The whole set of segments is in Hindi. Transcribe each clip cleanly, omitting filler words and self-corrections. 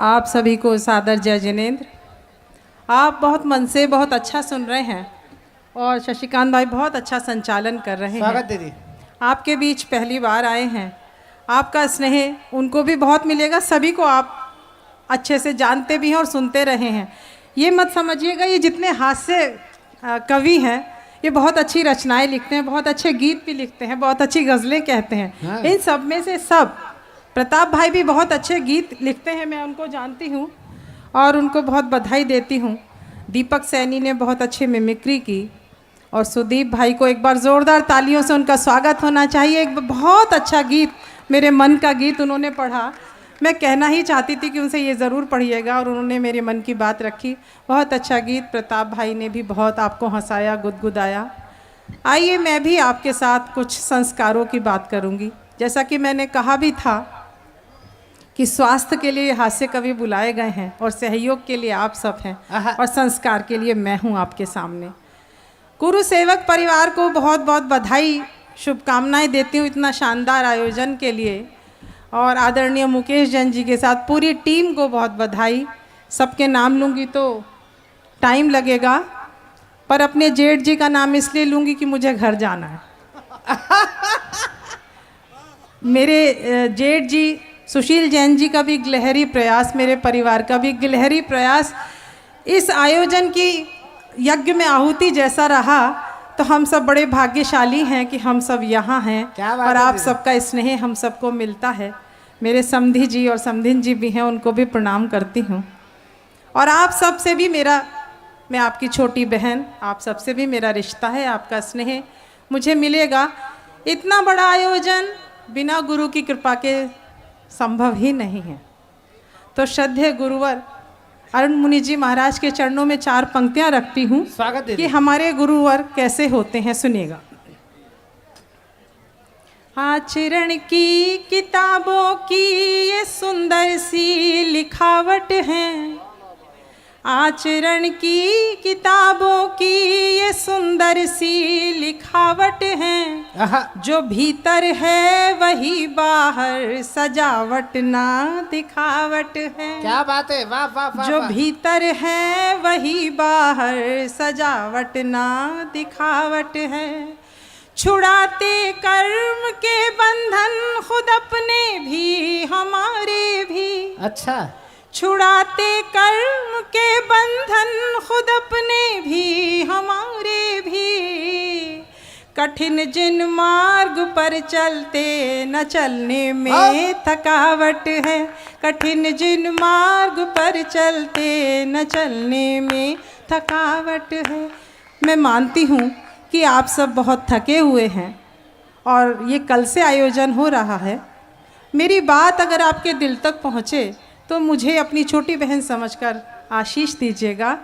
आप सभी को सादर जय जिनेंद्र। आप बहुत मन से बहुत अच्छा सुन रहे हैं और शशिकांत भाई बहुत अच्छा संचालन कर रहे हैं। स्वागत दीदी। आपके बीच पहली बार आए हैं, आपका स्नेह उनको भी बहुत मिलेगा, सभी को आप अच्छे से जानते भी हैं और सुनते रहे हैं। ये मत समझिएगा ये जितने हास्य कवि हैं ये बहुत अच्छी रचनाएं लिखते हैं, बहुत अच्छे गीत भी लिखते हैं, बहुत अच्छी गज़लें कहते हैं। हाँ। इन सब में से सब प्रताप भाई भी बहुत अच्छे गीत लिखते हैं, मैं उनको जानती हूँ और उनको बहुत बधाई देती हूँ। दीपक सैनी ने बहुत अच्छी मिमिक्री की और सुदीप भाई को एक बार ज़ोरदार तालियों से उनका स्वागत होना चाहिए। एक बहुत अच्छा गीत, मेरे मन का गीत उन्होंने पढ़ा। मैं कहना ही चाहती थी कि उनसे ये ज़रूर पढ़िएगा और उन्होंने मेरे मन की बात रखी। बहुत अच्छा गीत, प्रताप भाई ने भी बहुत आपको हंसाया, गुदगुदाया। आइए मैं भी आपके साथ कुछ संस्कारों की बात करूँगी। जैसा कि मैंने कहा भी था कि स्वास्थ्य के लिए हास्य कवि बुलाए गए हैं और सहयोग के लिए आप सब हैं और संस्कार के लिए मैं हूँ आपके सामने। गुरु सेवक परिवार को बहुत बहुत बधाई, शुभकामनाएं देती हूँ इतना शानदार आयोजन के लिए और आदरणीय मुकेश जैन जी के साथ पूरी टीम को बहुत बधाई। सबके नाम लूँगी तो टाइम लगेगा, पर अपने जेठ जी का नाम इसलिए लूँगी कि मुझे घर जाना है। मेरे जेठ जी सुशील जैन जी का भी गिलहरी प्रयास, मेरे परिवार का भी गिलहरी प्रयास इस आयोजन की यज्ञ में आहुति जैसा रहा, तो हम सब बड़े भाग्यशाली हैं कि हम सब यहाँ हैं और आप सबका स्नेह हम सबको मिलता है। मेरे समधी जी और समधिन जी भी हैं, उनको भी प्रणाम करती हूँ। और आप सब से भी मेरा, मैं आपकी छोटी बहन, आप सबसे भी मेरा रिश्ता है, आपका स्नेह मुझे मिलेगा। इतना बड़ा आयोजन बिना गुरु की कृपा के संभव ही नहीं है। तो श्रद्धेय गुरुवर अरुण मुनि जी महाराज के चरणों में 4 पंक्तियां रखती हूँ कि हमारे गुरुवर कैसे होते हैं, सुनिएगा। आचरण की किताबों की ये सुंदर सी लिखावट है, आचरण की किताबों की ये सुंदर सी लिखावट है, जो भीतर है वही बाहर सजावट ना दिखावट है। क्या बात है, वाह वाह वाह। जो भीतर है वही बाहर सजावट ना दिखावट है। छुड़ाते कर्म के बंधन खुद अपने भी हमारे भी। अच्छा। छुड़ाते कर्म के बंधन खुद अपने भी हमारे भी। कठिन जिन मार्ग पर चलते न चलने में थकावट है, कठिन जिन मार्ग पर चलते न चलने में थकावट है। मैं मानती हूँ कि आप सब बहुत थके हुए हैं और ये कल से आयोजन हो रहा है। मेरी बात अगर आपके दिल तक पहुँचे तो मुझे अपनी छोटी बहन समझकर आशीष दीजिएगा।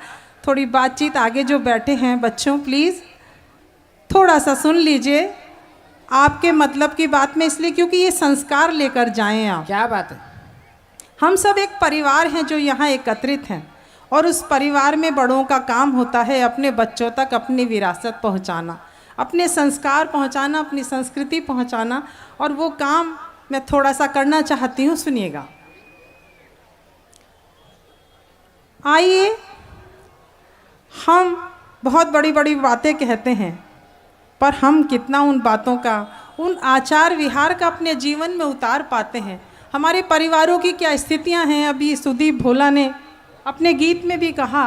थोड़ी बातचीत, आगे जो बैठे हैं बच्चों प्लीज़ थोड़ा सा सुन लीजिए। आपके मतलब की बात में इसलिए क्योंकि ये संस्कार लेकर जाएं आप। क्या बात है। हम सब एक परिवार हैं जो यहाँ एकत्रित हैं और उस परिवार में बड़ों का काम होता है अपने बच्चों तक अपनी विरासत पहुँचाना, अपने संस्कार पहुँचाना, अपनी संस्कृति पहुँचाना, और वो काम मैं थोड़ा सा करना चाहती हूँ, सुनिएगा। आइए, हम बहुत बड़ी बड़ी बातें कहते हैं पर हम कितना उन बातों का, उन आचार विहार का अपने जीवन में उतार पाते हैं। हमारे परिवारों की क्या स्थितियां हैं। अभी सुदीप भोला ने अपने गीत में भी कहा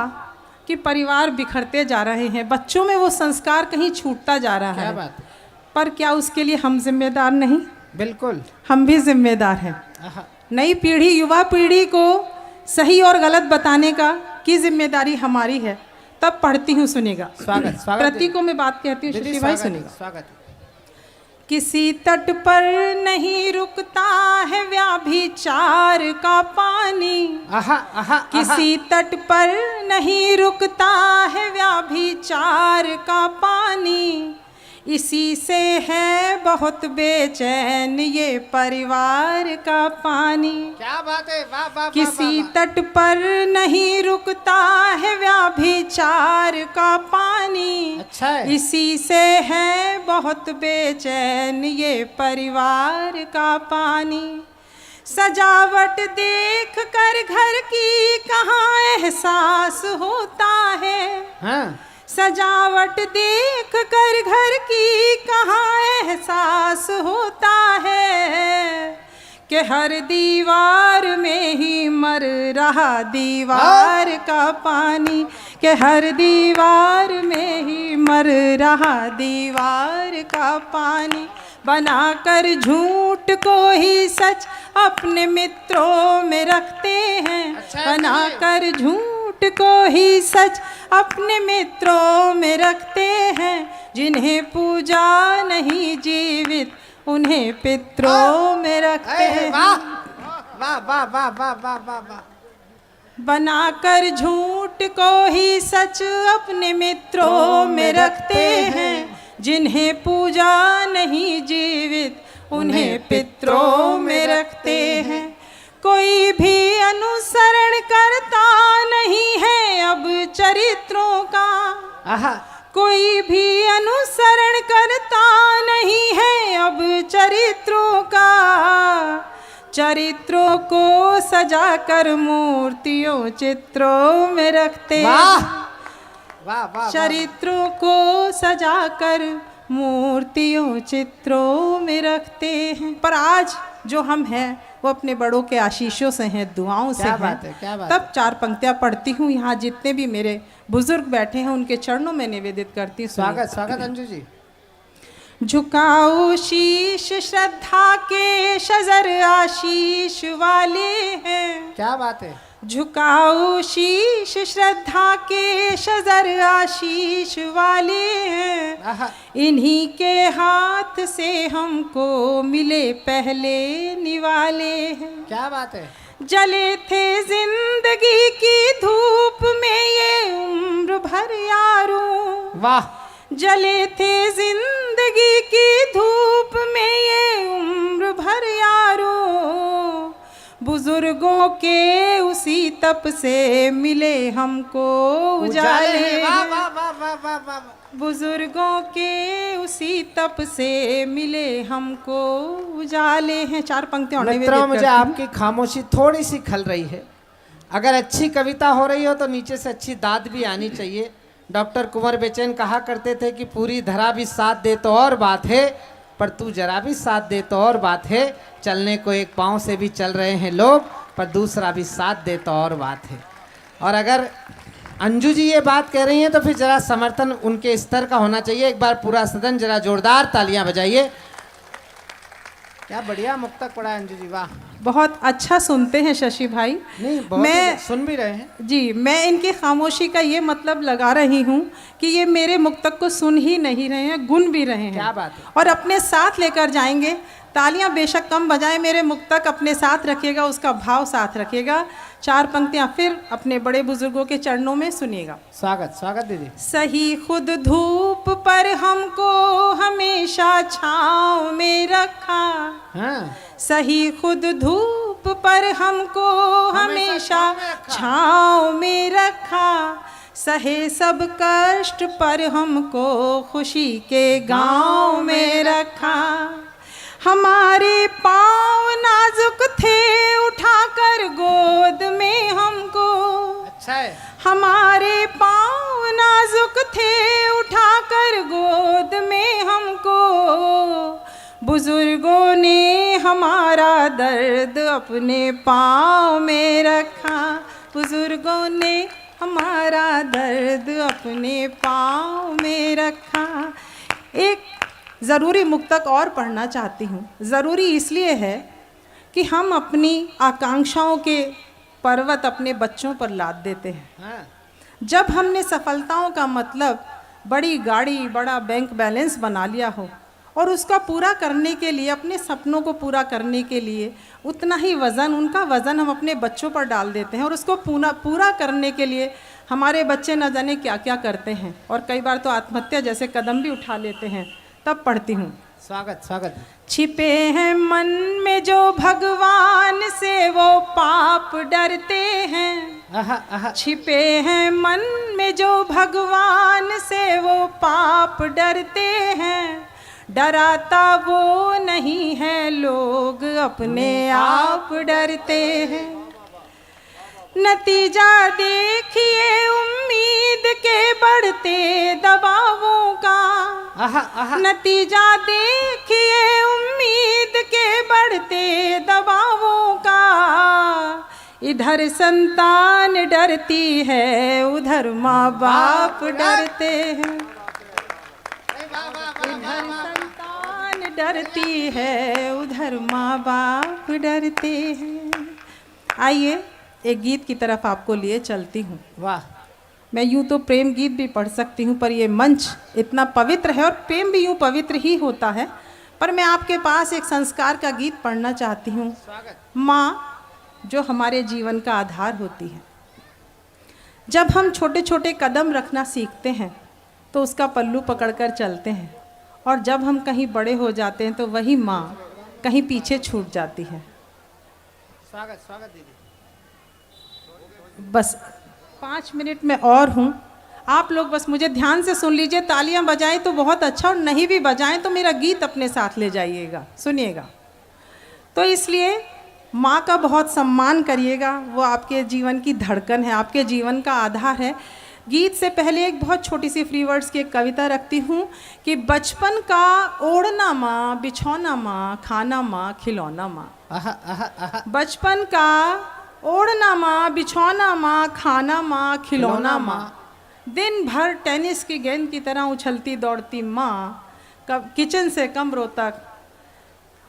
कि परिवार बिखरते जा रहे हैं, बच्चों में वो संस्कार कहीं छूटता जा रहा है। बात है। पर क्या उसके लिए हम जिम्मेदार नहीं? बिल्कुल, हम भी जिम्मेदार हैं। नई पीढ़ी, युवा पीढ़ी को सही और गलत बताने का की जिम्मेदारी हमारी है। तब पढ़ती हूँ, सुनेगा। स्वागत स्वागत। प्रतीकों में बात कहती हूँ, श्रुति भाई सुनेगा। स्वागत। किसी तट पर नहीं रुकता है व्याभिचार का पानी, किसी तट पर नहीं रुकता है व्याभिचार का पानी। इसी से है बहुत बेचैन ये परिवार का पानी। क्या बात है, वाह वाह। किसी तट पर नहीं रुकता है व्याभिचार का पानी। अच्छा है। इसी से है बहुत बेचैन ये परिवार का पानी। सजावट देख कर घर घर की कहाँ एहसास होता है। हाँ सजावट देख कर घर की कहाँ एहसास होता है कि हर दीवार में ही मर रहा दीवार का पानी, कि हर दीवार में ही मर रहा दीवार का पानी। बनाकर झूठ को ही सच अपने मित्रों में रखते हैं, अच्छा बनाकर झूठ को ही सच अपने मित्रों में रखते हैं। जिन्हें पूजा नहीं जीवित उन्हें पितरों में रखते हैं। वाह वाह वाह वाह वाह वाह वाह वाह। बनाकर झूठ को ही सच अपने मित्रों में रखते हैं। जिन्हें पूजा नहीं जीवित उन्हें पितरों में रखते हैं। कोई भी अनुसरण करता नहीं है अब चरित्रों का, आहा कोई भी अनुसरण करता नहीं है अब चरित्रों का। चरित्रों को सजाकर मूर्तियों चित्रों में रखते वाह वाह वाह। चरित्रों को सजाकर मूर्तियों चित्रों में रखते हैं। पर आज जो हम हैं वो अपने बड़ों के आशीषों से हैं, दुआओं से क्या हैं। बात है, क्या बात तब 4 पंक्तियां पढ़ती हूँ। यहाँ जितने भी मेरे बुजुर्ग बैठे हैं उनके चरणों में निवेदित करती हूँ। स्वागत स्वागत अंजू जी। झुकाओ शीश श्रद्धा के शजर आशीष वाले हैं। क्या बात है। झुकाओ शीश श्रद्धा के शजर आशीष वाले हैं। आहा इन्हीं के हाथ से हमको मिले पहले निवाले हैं। क्या बात है। जले थे जिंदगी की धूप में ये उम्र भर यारों, वाह जले थे जिंदगी की धूप में ये उम्र भर यारों। बुजुर्गों के उसी तप से मिले हमको उजाले, वाह वाह वाह वाह वाह वाह। बुजुर्गों के उसी तप से मिले हमको उजाले हैं। 4 पंक्तियां और मित्रों, निवेदित मुझे करती हूँ। आपकी खामोशी थोड़ी सी खल रही है। अगर अच्छी कविता हो रही हो तो नीचे से अच्छी दाद भी आनी चाहिए। डॉक्टर कुंवर बेचैन कहा करते थे कि पूरी धरा भी साथ दे तो और बात है, पर तू जरा भी साथ दे तो और बात है। चलने को एक पाँव से भी चल रहे हैं लोग, पर दूसरा भी साथ दे तो और बात है। और अगर अंजू जी ये बात कह रही हैं तो फिर जरा समर्थन उनके स्तर का होना चाहिए। एक बार पूरा सदन जरा जोरदार तालियां बजाइए। क्या बढ़िया मुक्तक पढ़ा है अंजू जी, वाह। बहुत अच्छा सुनते हैं शशि भाई। नहीं बहुत मैं सुन भी रहे हैं जी, मैं इनकी खामोशी का ये मतलब लगा रही हूँ कि ये मेरे मुक्तक को सुन ही नहीं रहे हैं, गुन भी रहे हैं। क्या बात है। और अपने साथ लेकर जाएंगे। तालियां बेशक कम बजाएं, मेरे मुक्तक अपने साथ रखिएगा, उसका भाव साथ रखिएगा। 4 पंक्तियां फिर अपने बड़े बुजुर्गों के चरणों में सुनिएगा। स्वागत स्वागत दीदी। सही खुद धूप पर हमको हमेशा छाँव में रखा, हाँ सही खुद धूप पर हमको हमेशा छाँव में रखा। सहे सब कष्ट पर हमको खुशी के गांव में रखा। हमारे पाँव नाजुक थे उठाकर गोद में हमको, अच्छा है। हमारे पाँव नाजुक थे उठाकर गोद में हमको। बुजुर्गों ने हमारा दर्द अपने पाँव में रखा, बुजुर्गों ने हमारा दर्द अपने पाँव में रखा। एक ज़रूरी मुक्तक और पढ़ना चाहती हूँ। ज़रूरी इसलिए है कि हम अपनी आकांक्षाओं के पर्वत अपने बच्चों पर लाद देते हैं। हाँ जब हमने सफलताओं का मतलब बड़ी गाड़ी, बड़ा बैंक बैलेंस बना लिया हो और उसका पूरा करने के लिए, अपने सपनों को पूरा करने के लिए उतना ही वज़न, उनका वज़न हम अपने बच्चों पर डाल देते हैं। और उसको पूरा करने के लिए हमारे बच्चे न जाने क्या क्या करते हैं, और कई बार तो आत्महत्या जैसे कदम भी उठा लेते हैं। तब पढ़ती हूँ। स्वागत स्वागत। छिपे हैं मन में जो भगवान से वो पाप डरते हैं, आहा आहा। छिपे हैं मन में जो भगवान से वो पाप डरते हैं। डराता वो नहीं है, लोग अपने आप डरते हैं। नतीजा देखिए उम्मीद के बढ़ते दबावों का। आहा आहा नतीजा देखिए उम्मीद के बढ़ते दबावों का। इधर संतान डरती है, उधर माँ बाप डरते हैं। इधर संतान डरती है, उधर माँ बाप डरते हैं। आइए एक गीत की तरफ आपको लिए चलती हूँ। वाह, मैं यूँ तो प्रेम गीत भी पढ़ सकती हूँ, पर ये मंच इतना पवित्र है और प्रेम भी यूँ पवित्र ही होता है। पर मैं आपके पास एक संस्कार का गीत पढ़ना चाहती हूँ। माँ जो हमारे जीवन का आधार होती है। जब हम छोटे छोटे कदम रखना सीखते हैं तो उसका पल्लू पकड़कर चलते हैं, और जब हम कहीं बड़े हो जाते हैं तो वही माँ कहीं पीछे छूट जाती है। स्वागत स्वागत दीदी। बस 5 मिनट में और हूँ, आप लोग बस मुझे ध्यान से सुन लीजिए। तालियां बजाएं तो बहुत अच्छा, और नहीं भी बजाएं तो मेरा गीत अपने साथ ले जाइएगा, सुनिएगा। तो इसलिए माँ का बहुत सम्मान करिएगा, वो आपके जीवन की धड़कन है, आपके जीवन का आधार है। गीत से पहले एक बहुत छोटी सी फ्री वर्ड्स की एक कविता रखती हूँ कि बचपन का ओढ़ना माँ, बिछौना माँ, खाना माँ, खिलौना माँ। आहा आहा आहा बचपन का ओढ़ना माँ, बिछौना माँ, खाना माँ, खिलौना माँ। दिन भर टेनिस की गेंद की तरह उछलती दौड़ती माँ, किचन से कमरों तक।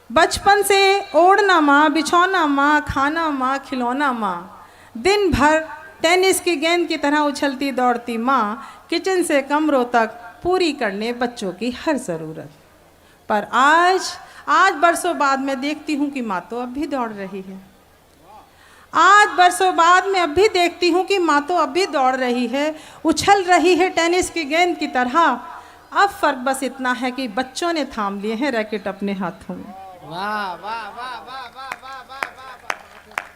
बचपन से ओढ़ना माँ, बिछौना माँ, खाना माँ, खिलौना माँ। दिन भर टेनिस की गेंद की तरह उछलती दौड़ती माँ, किचन से कमरों तक पूरी करने बच्चों की हर ज़रूरत। पर आज बरसों बाद मैं देखती हूँ कि माँ तो अब भी दौड़ रही है। आज बरसों बाद मैं अब भी देखती हूँ कि माँ तो अब भी दौड़ रही है, उछल रही है टेनिस की गेंद की तरह। अब फर्क बस इतना है कि बच्चों ने थाम लिए हैं रैकेट अपने हाथों में। वाह वाह वाह वाह वाह वाह वाह वाह,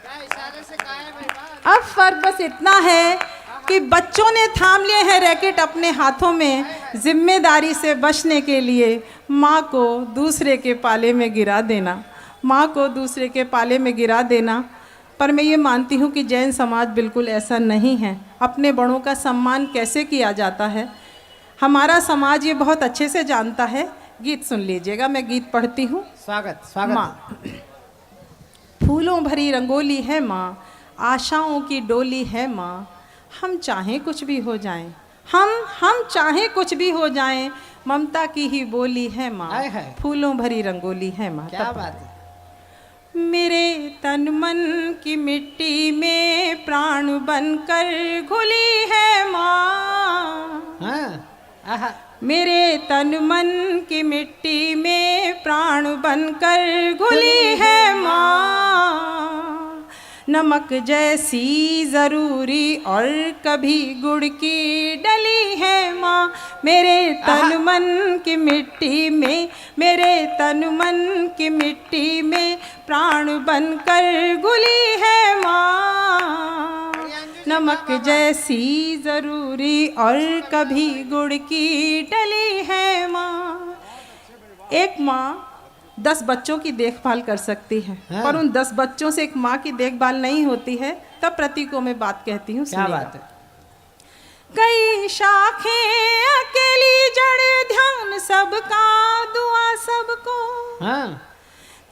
क्या इशारे से कायम है। वाह, अब फर्क बस इतना है कि बच्चों ने थाम लिए हैं रैकेट अपने हाथों में। जिम्मेदारी से बचने के लिए माँ को दूसरे के पाले में गिरा देना, माँ को दूसरे के पाले में गिरा देना। पर मैं ये मानती हूँ कि जैन समाज बिल्कुल ऐसा नहीं है। अपने बड़ों का सम्मान कैसे किया जाता है हमारा समाज ये बहुत अच्छे से जानता है। गीत सुन लीजिएगा, मैं गीत पढ़ती हूँ। स्वागत स्वागत। माँ फूलों भरी रंगोली है माँ, आशाओं की डोली है माँ। हम चाहें कुछ भी हो जाएं, हम चाहें कुछ भी हो जाएं, ममता की ही बोली है माँ। हाय हाय। फूलों भरी रंगोली है माँ। क्या बात है। मेरे तन मन की मिट्टी में प्राण बनकर घुली है माँ। हाँ आहा मेरे तन मन की मिट्टी में प्राण बनकर घुली है माँ। नमक जैसी ज़रूरी और कभी गुड़ की डली है माँ। मेरे तन मन की मिट्टी में, मेरे तन मन की मिट्टी में प्राण बनकर घुली है माँ। नमक जैसी ज़रूरी और कभी गुड़ की डली है माँ। एक माँ 10 बच्चों की देखभाल कर सकती है, हाँ। पर उन 10 बच्चों से एक माँ की देखभाल नहीं होती है। तब प्रतीकों में बात कहती हूँ। क्या बात है। कई शाखें अकेली जड़, ध्यान सबका, दुआ सबको। हाँ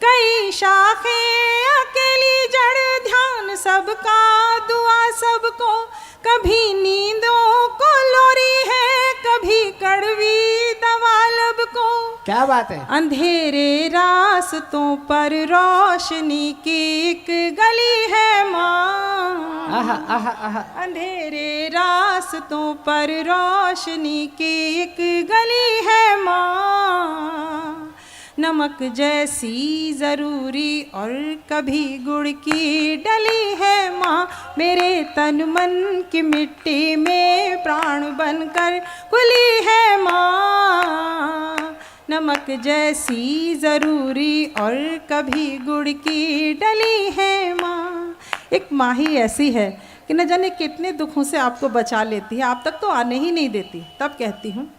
कई शाखें अकेली जड़, ध्यान सबका, दुआ सबको। कभी नींदों को लोरी है, कभी कड़वी दवा लब को। क्या बात है। अंधेरे रास्तों पर रोशनी की एक गली है माँ। आहा आहा आहा अंधेरे रास्तों पर रोशनी की एक गली है माँ। नमक जैसी ज़रूरी और कभी गुड़ की डली है माँ। मेरे तन मन की मिट्टी में प्राण बनकर घुली है माँ। नमक जैसी ज़रूरी और कभी गुड़ की डली है माँ। एक माँ ही ऐसी है कि न जाने कितने दुखों से आपको बचा लेती है, आप तक तो आने ही नहीं देती। तब कहती हूँ,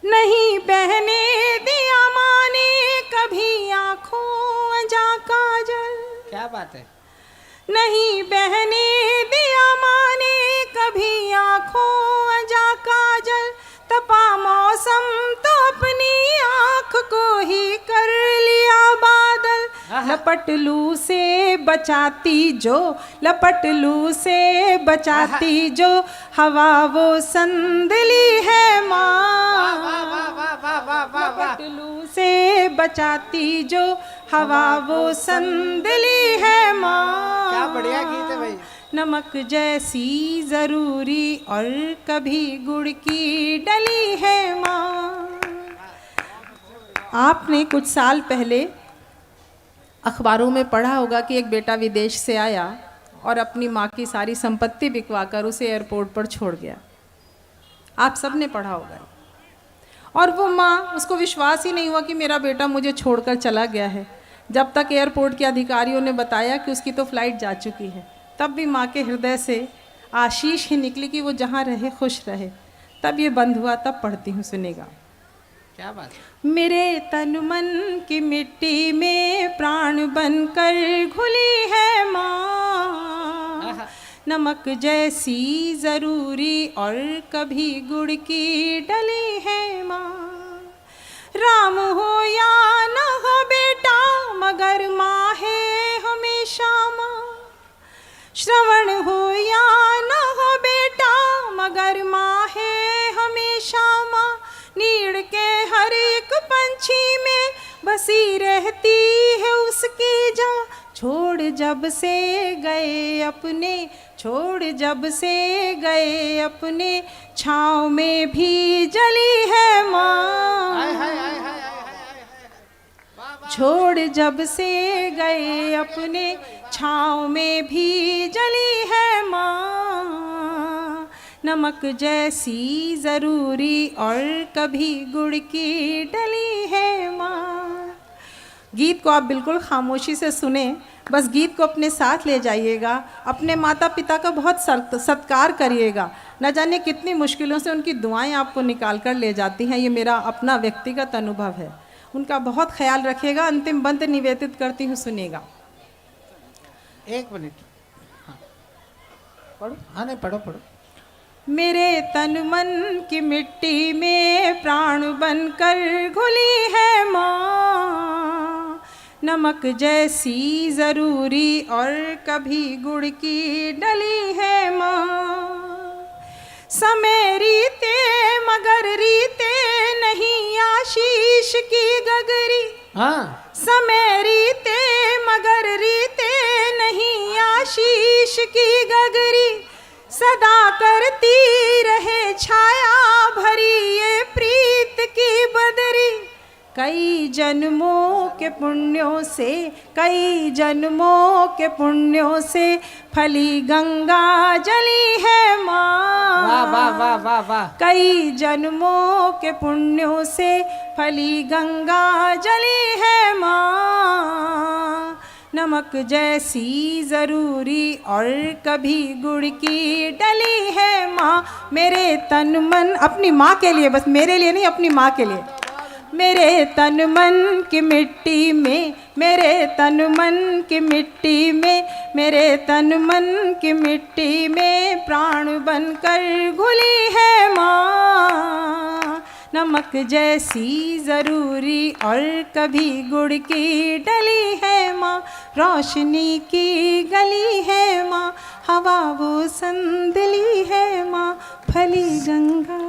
नहीं बहने दिया माँ ने कभी आँखों जा काजल। क्या बात है। नहीं बहने लपट लू से बचाती जो, लपट लू से बचाती जो हवा वो संदली है माँ। लपट लू से बचाती जो हवा वो संदली है माँ। क्या बढ़िया गीत है भाई। नमक जैसी जरूरी और कभी गुड़ की डली है माँ। आपने कुछ साल पहले अखबारों में पढ़ा होगा कि एक बेटा विदेश से आया और अपनी माँ की सारी संपत्ति बिकवाकर उसे एयरपोर्ट पर छोड़ गया। आप सब ने पढ़ा होगा। और वो माँ, उसको विश्वास ही नहीं हुआ कि मेरा बेटा मुझे छोड़कर चला गया है, जब तक एयरपोर्ट के अधिकारियों ने बताया कि उसकी तो फ्लाइट जा चुकी है। तब भी माँ के हृदय से आशीष ही निकली कि वो जहाँ रहे खुश रहे। तब ये बंद हुआ, तब पढ़ती हूँ, सुनेगा। क्या बात है। मेरे तन मन की मिट्टी में प्राण बनकर घुली है माँ। नमक जैसी जरूरी और कभी गुड़ की डली है माँ। राम हो या न हो बेटा मगर माँ है हमेशा माँ। श्रवण हो या न हो बेटा मगर माँ है हमेशा माँ। नीड़ के हर एक पंछी में बसी रहती है उसकी जान। छोड़ जब से गए अपने, छोड़ जब से गए अपने छाँव में भी जली है माँ। छोड़ जब से गए अपने छाँव में भी जली है माँ। नमक जैसी ज़रूरी और कभी गुड़ की डली है माँ। गीत को आप बिल्कुल खामोशी से सुने, बस गीत को अपने साथ ले जाइएगा। अपने माता पिता का बहुत सत्कार करिएगा। न जाने कितनी मुश्किलों से उनकी दुआएं आपको निकाल कर ले जाती हैं। ये मेरा अपना व्यक्तिगत अनुभव है। उनका बहुत ख्याल रखिएगा। अंतिम बंद निवेदित करती हूँ, सुनिएगा। एक मिनट। हाँ पढ़ो। हाँ नहीं, पढ़ो पढ़ो। मेरे तन मन की मिट्टी में प्राण बनकर घुली है माँ। नमक जैसी ज़रूरी और कभी गुड़ की डली है माँ। समय रीते मगर रीते नहीं आशीष की गगरी। हाँ। समय रीते मगर रीते नहीं आशीष की गगरी। सदा करती रहे छाया भरी ये प्रीत की बदरी। कई जन्मों के पुण्यों से, कई जन्मों के पुण्यों से फली गंगा जली है माँ। वाह वाह वाह वाह वाह। कई जन्मों के पुण्यों से फली गंगा जली है माँ। नमक जैसी ज़रूरी और कभी गुड़ की डली है माँ। मेरे तन मन, अपनी माँ के लिए, बस मेरे लिए नहीं, अपनी माँ के लिए। मेरे तन मन की मिट्टी में, मेरे तन मन की मिट्टी में, मेरे तन मन की मिट्टी में प्राण बनकर घुली है माँ। नमक जैसी ज़रूरी और कभी गुड़ की डली है माँ। रोशनी की गली है माँ, हवा वो संदली है माँ। फली गंगा